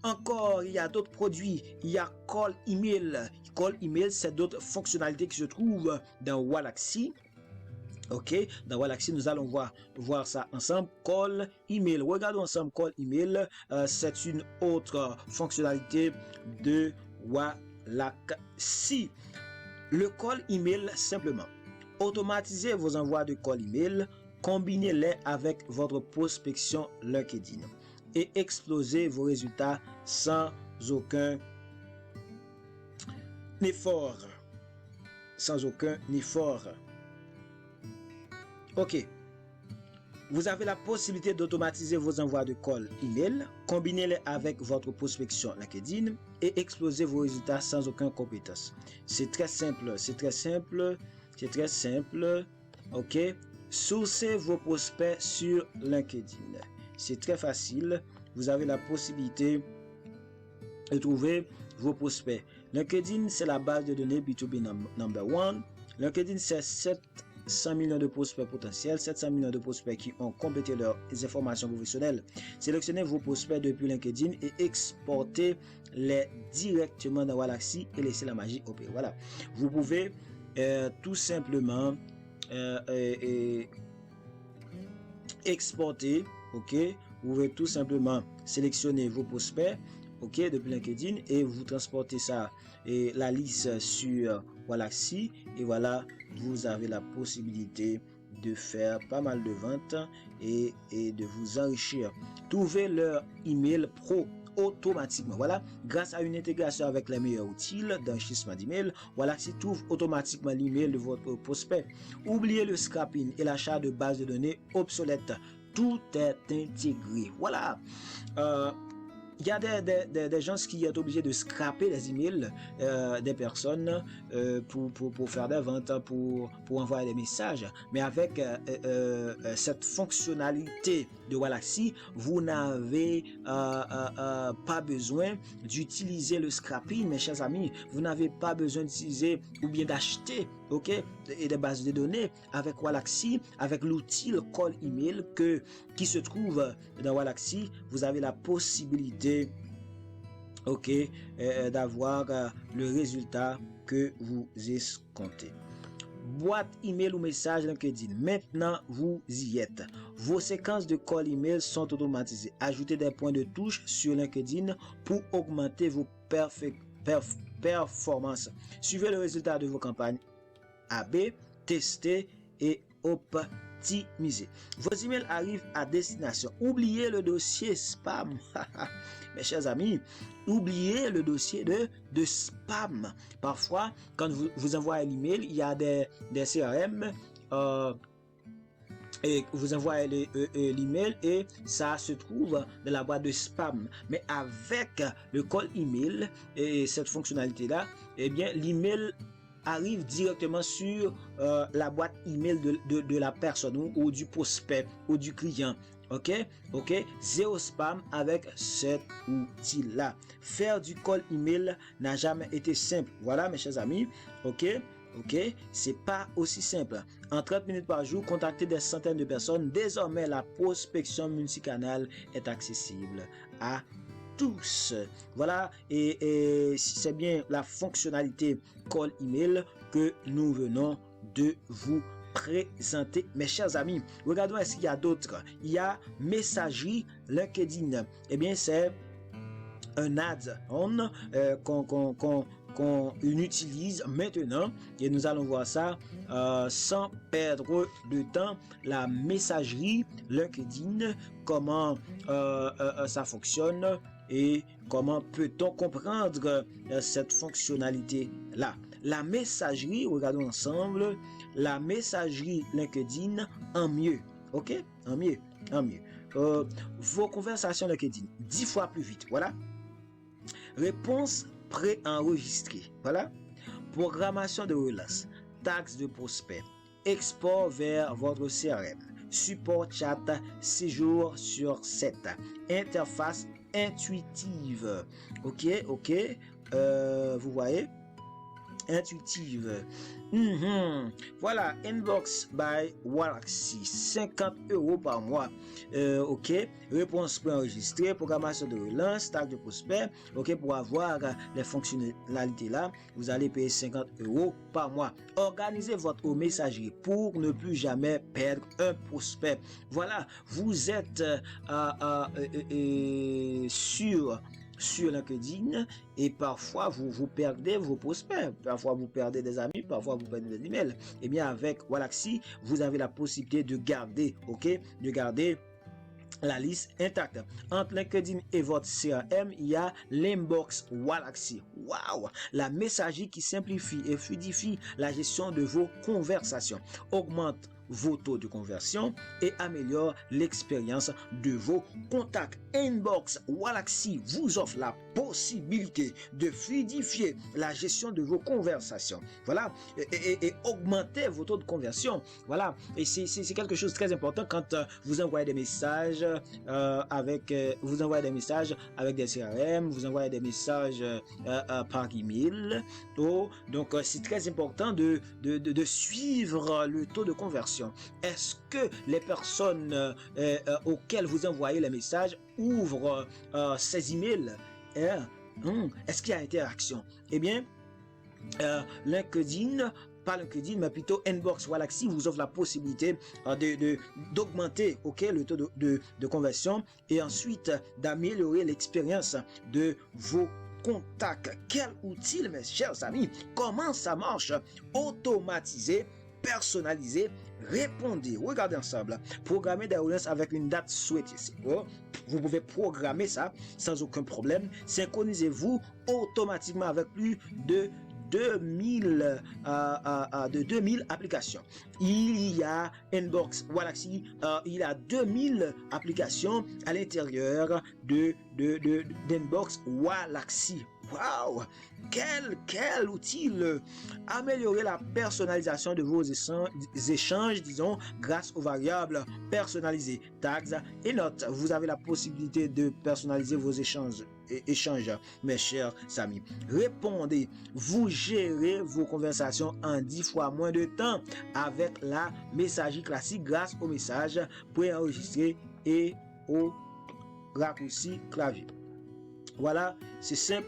Encore, il y a d'autres produits. Il y a Call Email. Call Email, c'est d'autres fonctionnalités qui se trouvent dans Wallaxy. Ok, dans Wallaxy, nous allons voir ça ensemble. Call Email. Regardons ensemble Call Email. C'est une autre fonctionnalité de Wallaxy. Le Call Email, simplement. Automatisez vos envois de Call Email. Combinez-les avec votre prospection LinkedIn. Et explosez vos résultats sans aucun effort. Sans aucun effort. Ok. Vous avez la possibilité d'automatiser vos envois de call email, combinez-les avec votre prospection LinkedIn et explosez vos résultats sans aucune compétence. C'est très simple, c'est très simple. Ok. Sourcez vos prospects sur LinkedIn. C'est très facile. Vous avez la possibilité de trouver vos prospects. LinkedIn, c'est la base de données B2B number one. LinkedIn, c'est 700 millions de prospects potentiels, 700 millions de prospects qui ont complété leurs informations professionnelles. Sélectionnez vos prospects depuis LinkedIn et exportez-les directement dans Wallaxy et laissez la magie opérer. Voilà. Vous pouvez tout simplement exporter, ok. Vous pouvez tout simplement sélectionner vos prospects, ok, depuis LinkedIn et vous transportez ça et la liste sur Wallaxy et voilà, vous avez la possibilité de faire pas mal de ventes et de vous enrichir. Trouvez leur email pro automatiquement. Voilà, grâce à une intégration avec les meilleurs outils d'enrichissement d'email, Wallaxy trouve automatiquement l'email de votre prospect. Oubliez le scrapping et l'achat de bases de données obsolètes. Tout est intégré. Voilà. Il y a des gens qui sont obligés de scraper les emails des personnes pour faire des ventes, pour envoyer des messages. Mais avec cette fonctionnalité de Wallaxy, vous n'avez pas besoin d'utiliser le scrapping, mes chers amis. Vous n'avez pas besoin d'utiliser ou bien d'acheter, ok, et des bases de données avec Wallaxy, avec l'outil Call Email qui se trouve dans Wallaxy. Vous avez la possibilité ok, d'avoir le résultat que vous escomptez. Boîte email ou message LinkedIn. Maintenant, vous y êtes. Vos séquences de call email sont automatisées. Ajoutez des points de touche sur LinkedIn pour augmenter vos performances. Suivez le résultat de vos campagnes AB, testez et optimisez. Vos emails arrivent à destination. Oubliez le dossier spam. Mes chers amis, oubliez le dossier de spam. Parfois, quand vous envoyez l'email, il y a des CRM et vous envoyez l'email et ça se trouve dans la boîte de spam. Mais avec le call email et cette fonctionnalité-là, eh bien, l'email arrive directement sur la boîte email de la personne ou du prospect ou du client. Ok, zéro spam avec cet outil-là. Faire du call email n'a jamais été simple. Voilà, mes chers amis. Ok, c'est pas aussi simple. En 30 minutes par jour, contacter des centaines de personnes. Désormais, la prospection multicanal est accessible à tous. Voilà, et c'est bien la fonctionnalité Call Email que nous venons de vous présenter, mes chers amis. Regardons, est-ce qu'il y a d'autres? Il y a messagerie LinkedIn. Eh bien, c'est un add-on qu'on utilise maintenant et nous allons voir ça sans perdre de temps. La messagerie LinkedIn, comment ça fonctionne et comment peut-on comprendre cette fonctionnalité là. La messagerie, regardons ensemble, la messagerie LinkedIn en mieux, ok, en mieux. Vos conversations LinkedIn 10 fois plus vite, voilà. Réponse préenregistrée, voilà. Programmation de relance, taxe de prospect, export vers votre CRM, support chat 6 jours sur 7, interface intuitive, ok, vous voyez. intuitive. Voilà, Inbox by Walaxy, 50 € par mois. Ok, réponse préenregistrée, programmation de relance, tag de prospect. Ok, pour avoir les fonctionnalités là, vous allez payer 50 € par mois. Organisez votre messagerie pour ne plus jamais perdre un prospect. Voilà, vous êtes sur LinkedIn et parfois vous perdez vos prospects, parfois vous perdez des amis, parfois vous perdez des emails. Et bien avec Walaxy, vous avez la possibilité de garder, de garder la liste intacte. Entre LinkedIn et votre CRM, il y a l'inbox Walaxy. Waouh! La messagerie qui simplifie et fluidifie la gestion de vos conversations, augmente vos taux de conversion et améliore l'expérience de vos contacts. Inbox Walaxy vous offre la possibilité de fluidifier la gestion de vos conversations. Voilà, et augmenter vos taux de conversion. Voilà, et c'est quelque chose de très important quand vous envoyez des messages vous envoyez des messages avec des CRM, vous envoyez des messages par email. Donc c'est très important de suivre le taux de conversion. Est-ce que les personnes auxquelles vous envoyez les messages ouvrent ces emails? Est-ce qu'il y a interaction? Eh bien, LinkedIn, pas LinkedIn, mais plutôt Inbox Walaxy vous offre la possibilité d'augmenter le taux de conversion et ensuite d'améliorer l'expérience de vos contacts. Quel outil, mes chers amis! Comment ça marche? Automatisé, personnalisé, répondez. Regardez ensemble. Programmer des relances avec une date souhaitée. Vous pouvez programmer ça sans aucun problème. Synchronisez-vous automatiquement avec plus de 2000 applications. Il y a Inbox Walaxy, il y a 2000 applications à l'intérieur d'Inbox Walaxy. Waouh! Quel outil! Améliorer la personnalisation de vos échanges, disons, grâce aux variables personnalisées, tags et notes. Vous avez la possibilité de personnaliser vos échanges, mes chers amis. Répondez, vous gérez vos conversations en 10 fois moins de temps avec la messagerie classique grâce aux messages préenregistrés et au raccourci clavier. Voilà, c'est simple.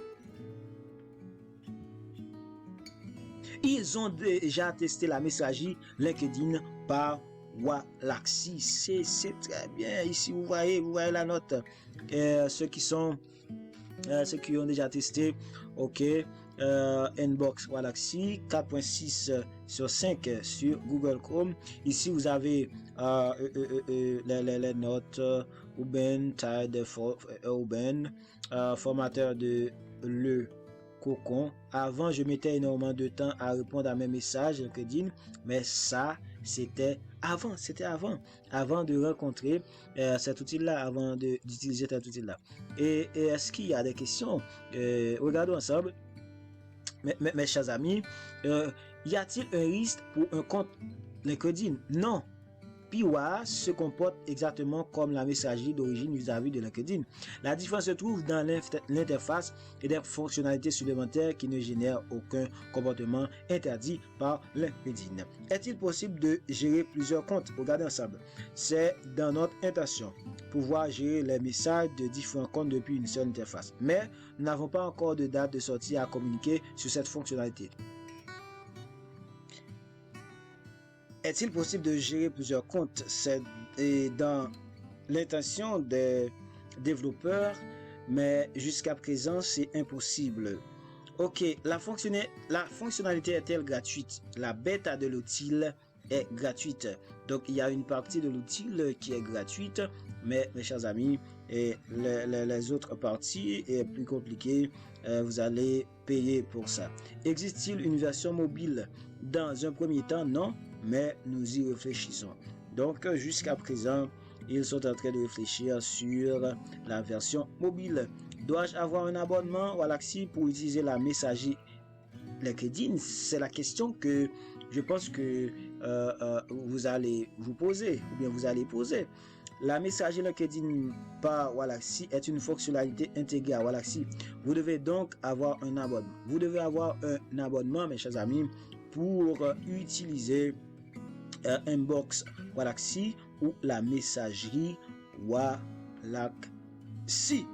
Ils ont déjà testé la messagerie LinkedIn par Walaxy. C'est très bien. Ici, vous voyez la note. Ceux qui ont déjà testé, Inbox Walaxy, 4.6 sur 5 sur Google Chrome. Ici, vous avez les notes Urban, Tide, Urban, formateur de Le Cocon. Avant, je mettais énormément de temps à répondre à mes messages LinkedIn, mais ça, c'était avant de rencontrer cet outil-là, avant d'utiliser cet outil-là. Et est-ce qu'il y a des questions? Regardons ensemble, mes chers amis. Y a-t-il un risque pour un compte LinkedIn? Non. Piwa se comporte exactement comme la messagerie d'origine vis-à-vis de LinkedIn. La différence se trouve dans l'interface et des fonctionnalités supplémentaires qui ne génèrent aucun comportement interdit par LinkedIn. Est-il possible de gérer plusieurs comptes? Regardez ensemble. C'est dans notre intention, pouvoir gérer les messages de différents comptes depuis une seule interface. Mais nous n'avons pas encore de date de sortie à communiquer sur cette fonctionnalité. Est-il possible de gérer plusieurs comptes? C'est dans l'intention des développeurs, mais jusqu'à présent, c'est impossible. La fonctionnalité est-elle gratuite? La bêta de l'outil est gratuite. Donc, il y a une partie de l'outil qui est gratuite, mais mes chers amis, les autres parties est plus compliquées. Vous allez payer pour ça. Existe-t-il une version mobile? Dans un premier temps, non. Mais nous y réfléchissons. Donc, jusqu'à présent, ils sont en train de réfléchir sur la version mobile. Dois-je avoir un abonnement Walaxy pour utiliser la messagerie LinkedIn? C'est la question que je pense que vous allez vous poser, ou bien vous allez poser. La messagerie LinkedIn par Walaxy est une fonctionnalité intégrée à Walaxy. Vous devez donc avoir un abonnement. Vous devez avoir un abonnement, mes chers amis, pour utiliser Inbox Galaxy ou la messagerie Galaxy.